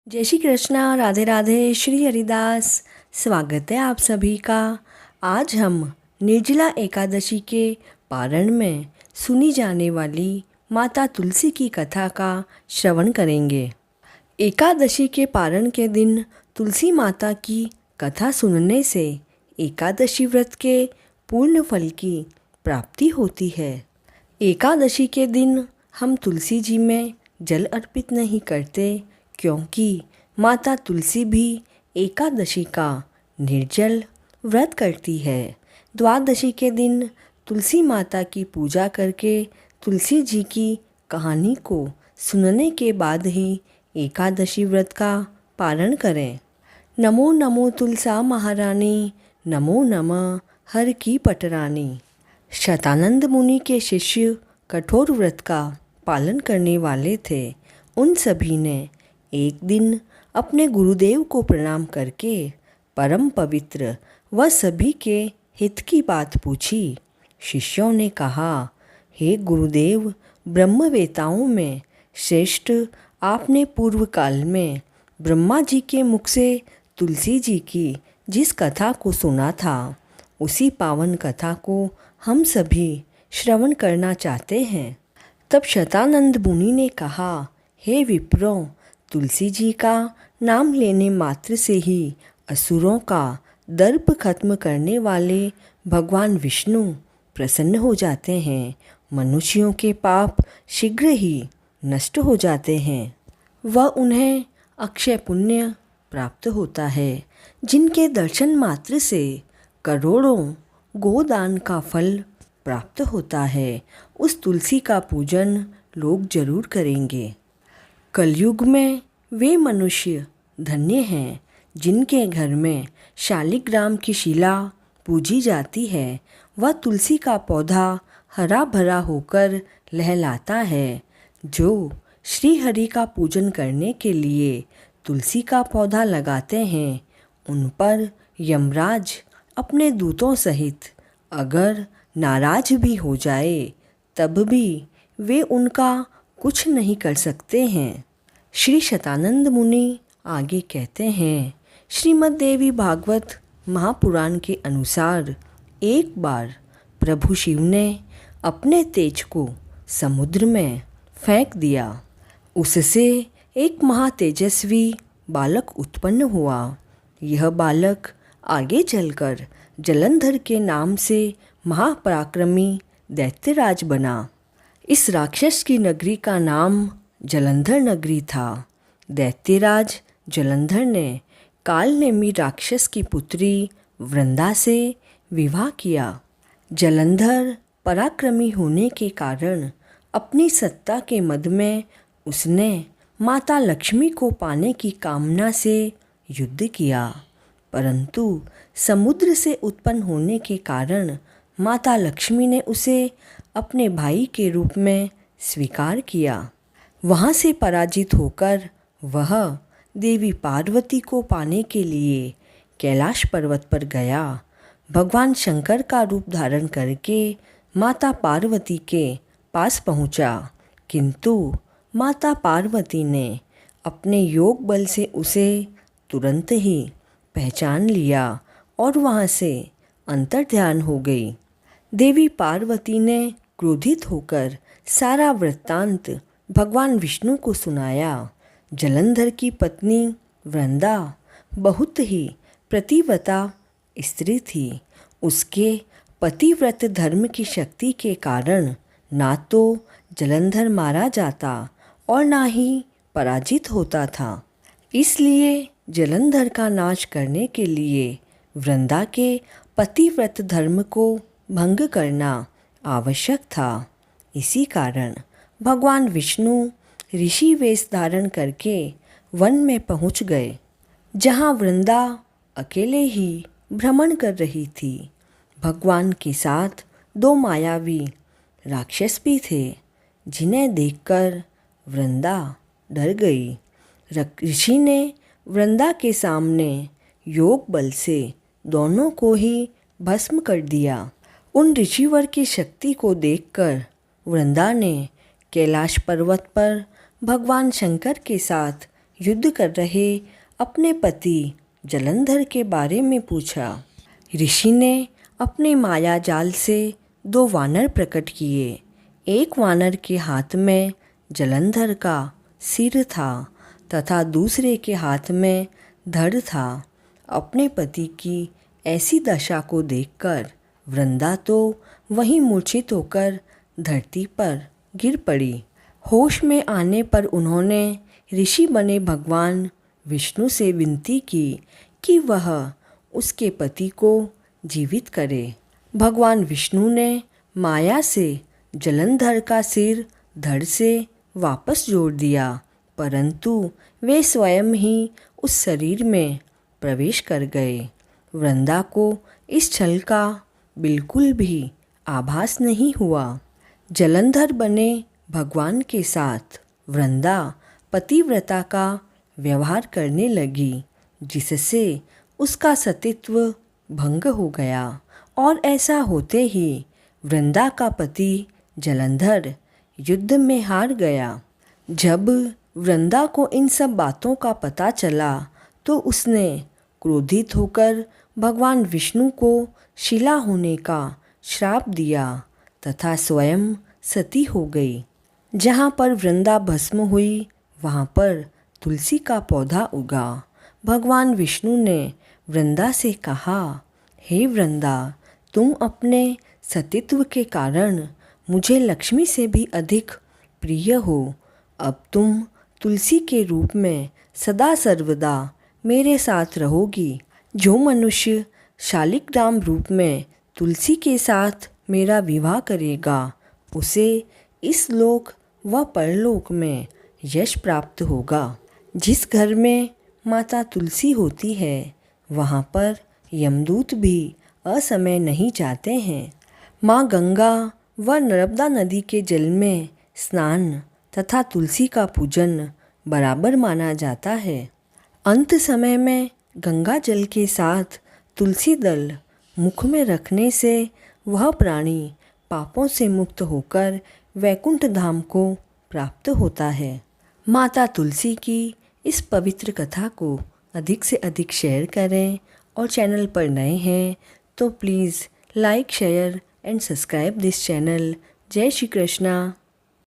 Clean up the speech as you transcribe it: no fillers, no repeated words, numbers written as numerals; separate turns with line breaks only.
जय श्री कृष्णा, राधे राधे, श्री हरिदास। स्वागत है आप सभी का। आज हम निर्जला एकादशी के पारण में सुनी जाने वाली माता तुलसी की कथा का श्रवण करेंगे। एकादशी के पारण के दिन तुलसी माता की कथा सुनने से एकादशी व्रत के पूर्ण फल की प्राप्ति होती है। एकादशी के दिन हम तुलसी जी में जल अर्पित नहीं करते, क्योंकि माता तुलसी भी एकादशी का निर्जल व्रत करती है। द्वादशी के दिन तुलसी माता की पूजा करके तुलसी जी की कहानी को सुनने के बाद ही एकादशी व्रत का पारण करें। नमो नमो तुलसा महारानी, नमो नमः हर की पटरानी। शतानंद मुनि के शिष्य कठोर व्रत का पालन करने वाले थे। उन सभी ने एक दिन अपने गुरुदेव को प्रणाम करके परम पवित्र व सभी के हित की बात पूछी। शिष्यों ने कहा, हे गुरुदेव, ब्रह्मवेताओं में श्रेष्ठ आपने पूर्व काल में ब्रह्मा जी के मुख से तुलसी जी की जिस कथा को सुना था, उसी पावन कथा को हम सभी श्रवण करना चाहते हैं। तब शतानंद मुनि ने कहा, हे विप्रों, तुलसी जी का नाम लेने मात्र से ही असुरों का दर्प खत्म करने वाले भगवान विष्णु प्रसन्न हो जाते हैं। मनुष्यों के पाप शीघ्र ही नष्ट हो जाते हैं व उन्हें अक्षय पुण्य प्राप्त होता है, जिनके दर्शन मात्र से करोड़ों गोदान का फल प्राप्त होता है। उस तुलसी का पूजन लोग जरूर करेंगे। कलयुग में वे मनुष्य धन्य हैं जिनके घर में शालिग्राम की शिला पूजी जाती है। वह तुलसी का पौधा हरा भरा होकर लहलाता है। जो श्री हरि का पूजन करने के लिए तुलसी का पौधा लगाते हैं, उन पर यमराज अपने दूतों सहित अगर नाराज भी हो जाए, तब भी वे उनका कुछ नहीं कर सकते हैं। श्री शतानंद मुनि आगे कहते हैं, श्रीमद् देवी भागवत महापुराण के अनुसार एक बार प्रभु शिव ने अपने तेज को समुद्र में फेंक दिया। उससे एक महातेजस्वी बालक उत्पन्न हुआ। यह बालक आगे चलकर जलंधर के नाम से महापराक्रमी दैत्यराज बना। इस राक्षस की नगरी का नाम जलंधर नगरी था। दैत्यराज जलंधर ने कालनेमी राक्षस की पुत्री वृंदा से विवाह किया। जलंधर पराक्रमी होने के कारण अपनी सत्ता के मद में उसने माता लक्ष्मी को पाने की कामना से युद्ध किया, परंतु समुद्र से उत्पन्न होने के कारण माता लक्ष्मी ने उसे अपने भाई के रूप में स्वीकार किया। वहाँ से पराजित होकर वह देवी पार्वती को पाने के लिए कैलाश पर्वत पर गया। भगवान शंकर का रूप धारण करके माता पार्वती के पास पहुँचा, किंतु माता पार्वती ने अपने योग बल से उसे तुरंत ही पहचान लिया और वहाँ से अंतर्ध्यान हो गई। देवी पार्वती ने क्रोधित होकर सारा वृत्तांत भगवान विष्णु को सुनाया। जलंधर की पत्नी वृंदा बहुत ही प्रतिव्रता स्त्री थी। उसके पतिव्रत धर्म की शक्ति के कारण ना तो जलंधर मारा जाता और ना ही पराजित होता था। इसलिए जलंधर का नाश करने के लिए वृंदा के पतिव्रत धर्म को भंग करना आवश्यक था। इसी कारण भगवान विष्णु ऋषि वेश धारण करके वन में पहुंच गए, जहां वृंदा अकेले ही भ्रमण कर रही थी। भगवान के साथ दो मायावी राक्षस भी थे, जिन्हें देखकर वृंदा डर गई। ऋषि ने वृंदा के सामने योग बल से दोनों को ही भस्म कर दिया। उन ऋषिवर की शक्ति को देखकर वृंदा ने कैलाश पर्वत पर भगवान शंकर के साथ युद्ध कर रहे अपने पति जलंधर के बारे में पूछा। ऋषि ने अपने माया जाल से 2 वानर प्रकट किए। एक वानर के हाथ में जलंधर का सिर था तथा दूसरे के हाथ में धड़ था। अपने पति की ऐसी दशा को देखकर वृंदा तो वहीं मूर्छित होकर धरती पर गिर पड़ी। होश में आने पर उन्होंने ऋषि बने भगवान विष्णु से विनती की कि वह उसके पति को जीवित करे। भगवान विष्णु ने माया से जलंधर का सिर धड़ से वापस जोड़ दिया, परंतु वे स्वयं ही उस शरीर में प्रवेश कर गए। वृंदा को इस छल का बिल्कुल भी आभास नहीं हुआ। जलंधर बने भगवान के साथ वृंदा पतिव्रता का व्यवहार करने लगी, जिससे उसका सतीत्व भंग हो गया और ऐसा होते ही वृंदा का पति जलंधर युद्ध में हार गया। जब वृंदा को इन सब बातों का पता चला तो उसने क्रोधित होकर भगवान विष्णु को शिला होने का श्राप दिया तथा स्वयं सती हो गई। जहाँ पर वृंदा भस्म हुई वहाँ पर तुलसी का पौधा उगा। भगवान विष्णु ने वृंदा से कहा, हे वृंदा, तुम अपने सतीत्व के कारण मुझे लक्ष्मी से भी अधिक प्रिय हो। अब तुम तुलसी के रूप में सदा सर्वदा मेरे साथ रहोगी। जो मनुष्य शालिग्राम रूप में तुलसी के साथ मेरा विवाह करेगा उसे इस लोक व परलोक में यश प्राप्त होगा। जिस घर में माता तुलसी होती है वहाँ पर यमदूत भी असमय नहीं जाते हैं। माँ गंगा व नर्मदा नदी के जल में स्नान तथा तुलसी का पूजन बराबर माना जाता है। अंत समय में गंगा जल के साथ तुलसी दल मुख में रखने से वह प्राणी पापों से मुक्त होकर वैकुंठ धाम को प्राप्त होता है। माता तुलसी की इस पवित्र कथा को अधिक से अधिक शेयर करें और चैनल पर नए हैं तो please like, share and subscribe this channel. जय श्री कृष्णा।